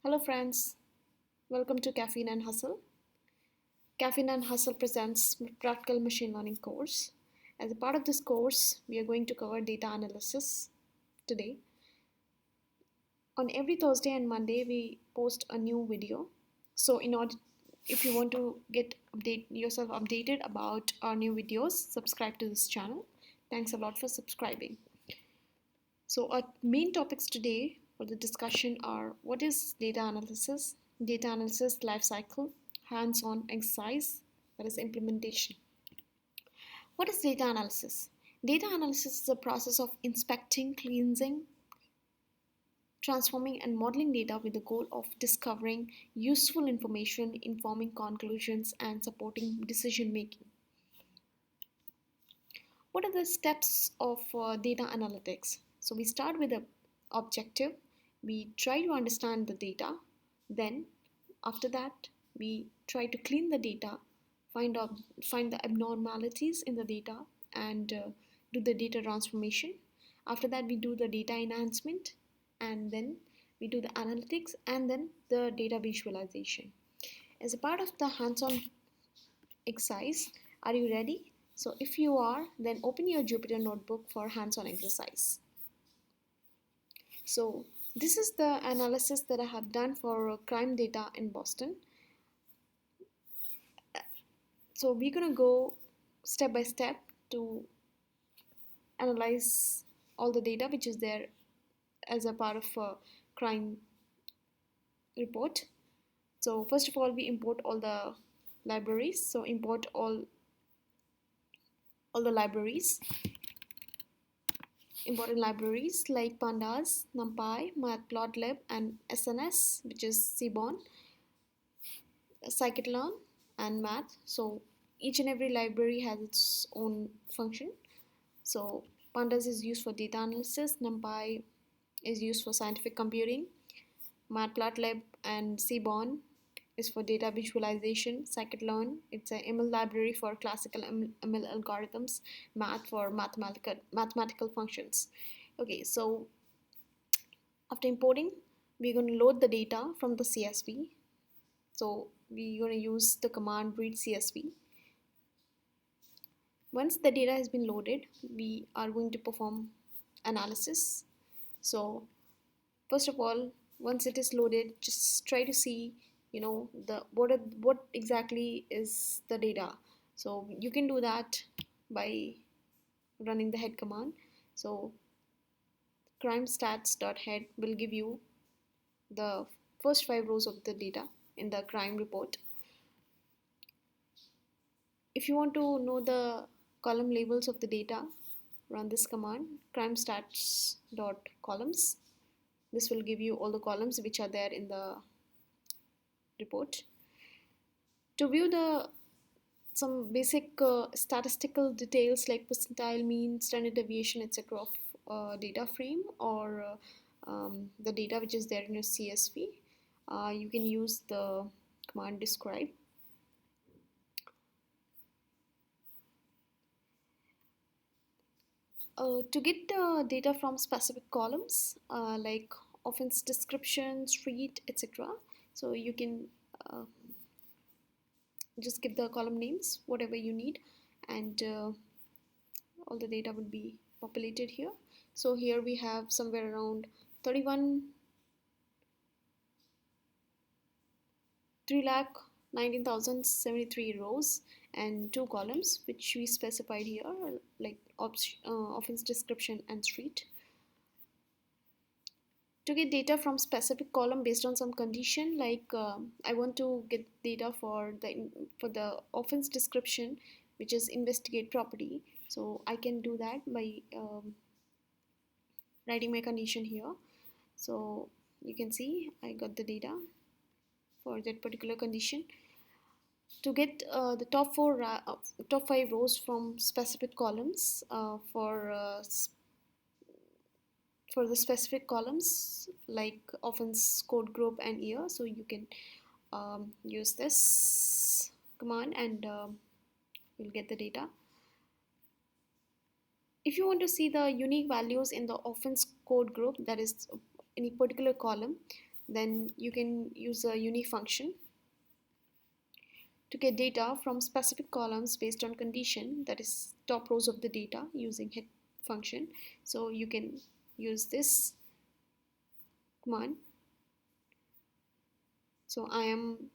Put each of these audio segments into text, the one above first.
Hello friends, welcome to Caffeine and Hustle. Caffeine and Hustle presents practical machine learning course. As a part of this course, we are going to cover data analysis today. On every Thursday and Monday, we post a new video. So if you want to get yourself updated about our new videos, subscribe to this channel. Thanks a lot for subscribing. So our main topics today for the discussion are: what is data analysis life cycle, hands-on exercise, that is implementation. What is data analysis? Data analysis is a process of inspecting, cleansing, transforming and modeling data with the goal of discovering useful information, informing conclusions and supporting decision making. What are the steps of data analytics? So we start with the objective. We try to understand the data. Then after that, we try to clean the data, find the abnormalities in the data, and do the data transformation. After that, we do the data enhancement, and then we do the analytics, and then the data visualization. As a part of the hands-on exercise, are you ready? So if you are, then open your Jupyter notebook for hands-on exercise. So this is the analysis that I have done for crime data in Boston. So we're gonna go step by step to analyze all the data which is there as a part of a crime report. So first of all, we import all the libraries. So import all the libraries. Important libraries like pandas, numpy, matplotlib, and SNS, which is seaborn, scikit-learn, and math. So each and every library has its own function. So pandas is used for data analysis, numpy is used for scientific computing, matplotlib and seaborn is for data visualization, scikit-learn it's a ML library for classical ML algorithms, math for mathematical functions. Okay, so after importing, we're going to load the data from the CSV. So we're going to use the command read CSV. Once the data has been loaded, we are going to perform analysis. So first of all, once it is loaded, just try to see what exactly is the data. So you can do that by running the head command. So crimestats.head will give you the first 5 rows of the data in the crime report. If you want to know the column labels of the data, run this command crimestats.columns. This will give you all the columns which are there in the report. To view some basic statistical details like percentile, mean, standard deviation, etc. of data frame or the data which is there in your CSV, you can use the command describe. To get data from specific columns like offense description, street, etc. So you can just give the column names, whatever you need, and all the data will be populated here. So here we have somewhere around 3,19,073 rows and 2 columns which we specified here, like offense description and street. To get data from specific column based on some condition, like I want to get data for the offense description, which is investigate property. So I can do that by writing my condition here. So you can see I got the data for that particular condition. To get the top 5 rows from specific columns for the specific columns like offense code group and year, so you can use this command and you'll get the data. If you want to see the unique values in the offense code group, that is any particular column, Then you can use a unique function to get data from specific columns based on condition, that is top rows of the data, using hit function. So you can use this command. So I am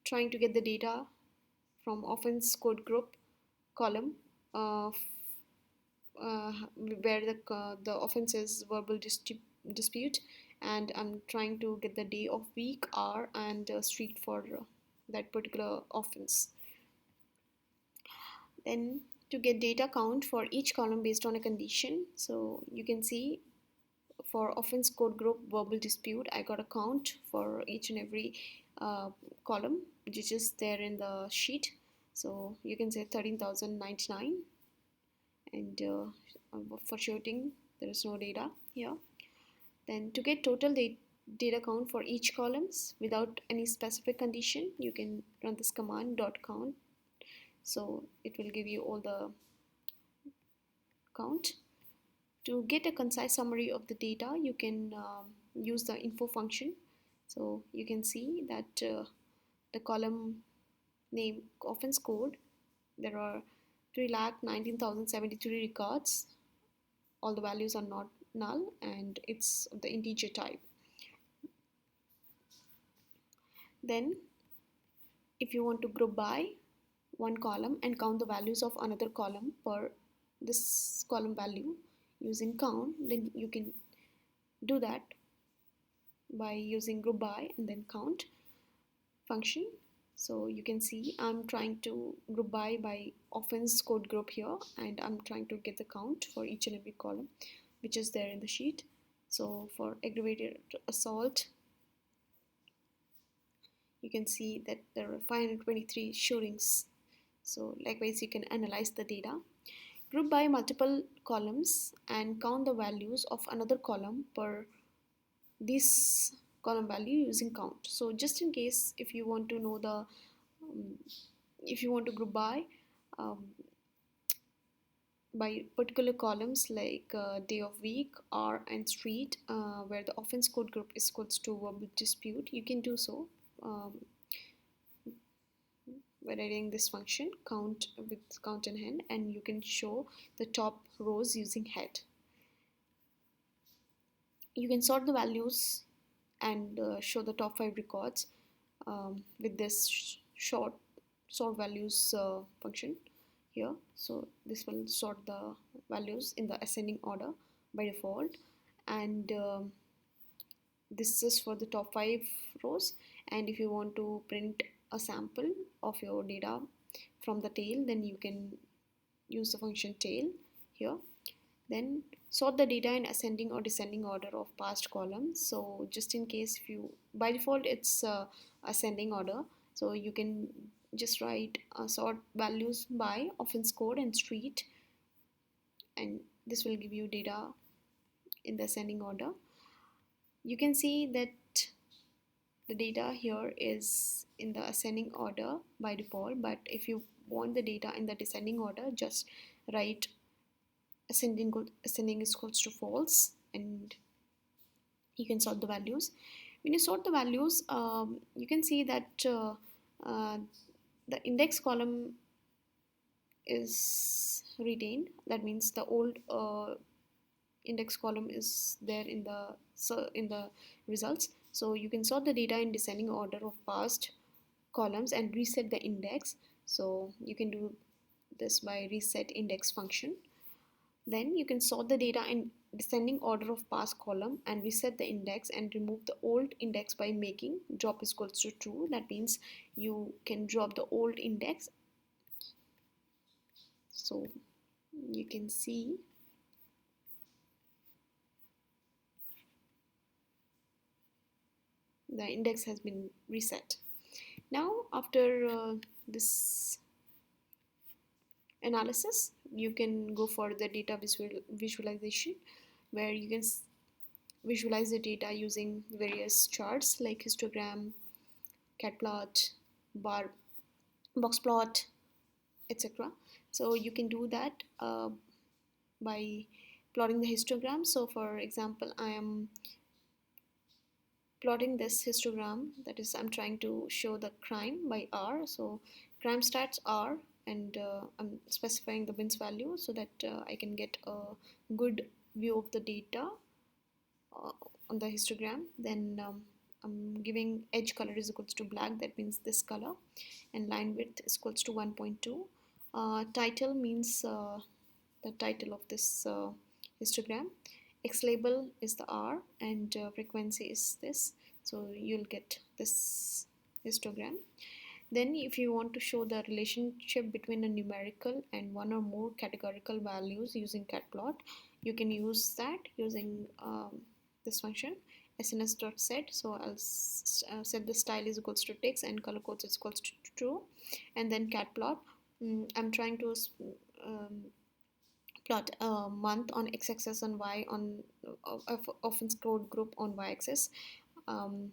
trying to get the data from offense code group column, uh, where the offense is verbal dispute, and I'm trying to get the day of week, hour, and street for that particular offense. Then to get data count for each column based on a condition, so you can see for offense code group verbal dispute, I got a count for each and every column which is there in the sheet. So you can say 13,099, and for shooting there is no data here. Then to get total data count for each columns without any specific condition, you can run this command dot count. So it will give you all the count. To get a concise summary of the data, you can use the info function. So you can see that the column name offense code, there are 3,19,073 records. All the values are not null, and it's the integer type. Then if you want to group by one column and count the values of another column per this column value using count, then you can do that by using group by and then count function. So you can see I'm trying to group by offense code group here, and I'm trying to get the count for each and every column which is there in the sheet. So for aggravated assault, you can see that there are 523 shootings. So likewise you can analyze the data. Group by multiple columns and count the values of another column per this column value using count. So just in case if you want to know the if you want to group um, by particular columns like day of week, hour, and street, where the offense code group is equals to verbal dispute, you can do so by writing this function count with count in hand, and you can show the top rows using head. You can sort the values and show the top 5 records with this sort values function here. So this will sort the values in the ascending order by default, and this is for the top 5 rows. And if you want to print a sample of your data from the tail, then you can use the function tail here. Then sort the data in ascending or descending order of past columns. So just in case, if you by default it's ascending order, so you can just write sort values by offense code and street, and this will give you data in the ascending order. You can see that the data here is in the ascending order by default, but if you want the data in the descending order, just write ascending is equals to false, and you can sort the values. When you sort the values, you can see that uh, the index column is retained. That means the old index column is there in the results. So you can sort the data in descending order of past columns and reset the index. So you can do this by reset index function. Then you can sort the data in descending order of past column and reset the index and remove the old index by making drop is equals to true. That means you can drop the old index. So you can see the index has been reset. Now after this analysis, you can go for the data visualization, where you can visualize the data using various charts like histogram, cat plot, bar box plot, etc. So you can do that by plotting the histogram. So for example, I am plotting this histogram, that is I'm trying to show the crime by R. So crime stats R, and I'm specifying the bins value so that I can get a good view of the data uh, on the histogram. Then I'm giving edge color is equals to black, that means this color, and line width is equals to 1.2. Title means the title of this histogram. X label is the R, and frequency is this, so you'll get this histogram. Then if you want to show the relationship between a numerical and one or more categorical values using catplot, you can use that using this function sns.set. So I'll set the style is equals to text and color codes is equals to true, and then catplot. I'm trying to plot a month on x-axis and y on offense code group on y-axis.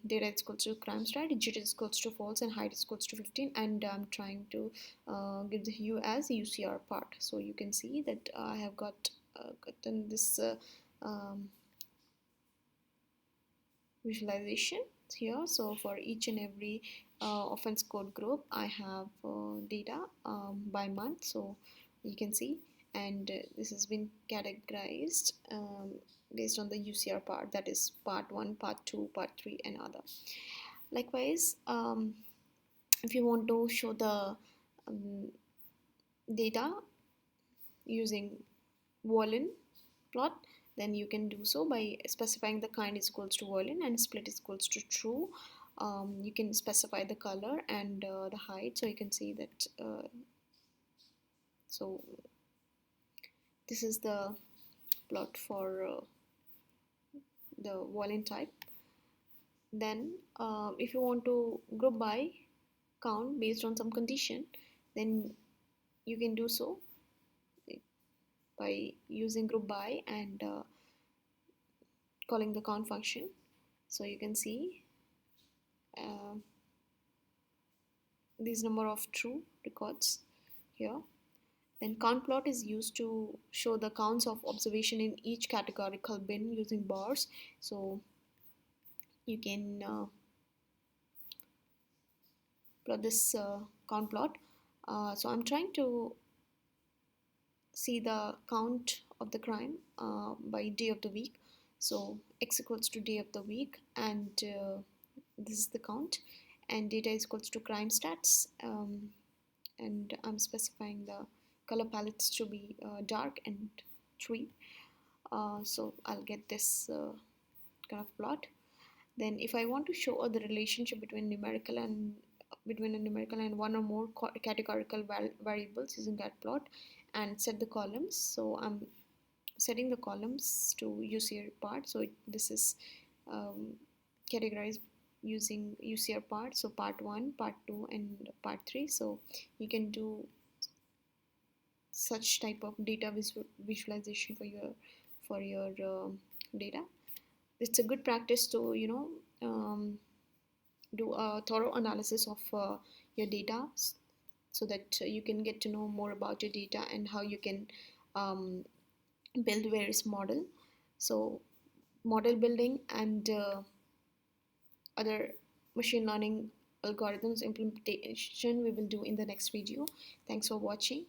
Data is equals to crime stat, digit is equals to false, and height is equals to 15, and I'm trying to give the hue as UCR part. So you can see that I have gotten this visualization here. So for each and every offense code group I have data by month, so you can see, and this has been categorized based on the UCR part, that is part 1, part 2, part 3 and other. Likewise, if you want to show the data using Boolean plot, then you can do so by specifying the kind is equals to Boolean and split is equals to true. You can specify the color and the height, so you can see that so this is the plot for the Boolean type. Then if you want to group by count based on some condition, then you can do so by using group by and calling the count function. So you can see uh, this number of true records here. Then count plot is used to show the counts of observation in each categorical bin using bars. So you can plot this count plot. So I'm trying to see the count of the crime by day of the week. So x equals to day of the week, and this is the count, and data is equals to crime stats, and I'm specifying the color palettes to be dark and 3. So I'll get this kind of plot. Then if I want to show the relationship between a numerical and one or more categorical variables using that plot and set the columns, so I'm setting the columns to UCR part. So this is categorized using UCR part, so part 1, part 2 and part 3. So you can do such type of data visualization for your data. It's a good practice to do a thorough analysis of your data, so that you can get to know more about your data and how you can build various model. So model building and other machine learning algorithms implementation we will do in the next video. Thanks for watching.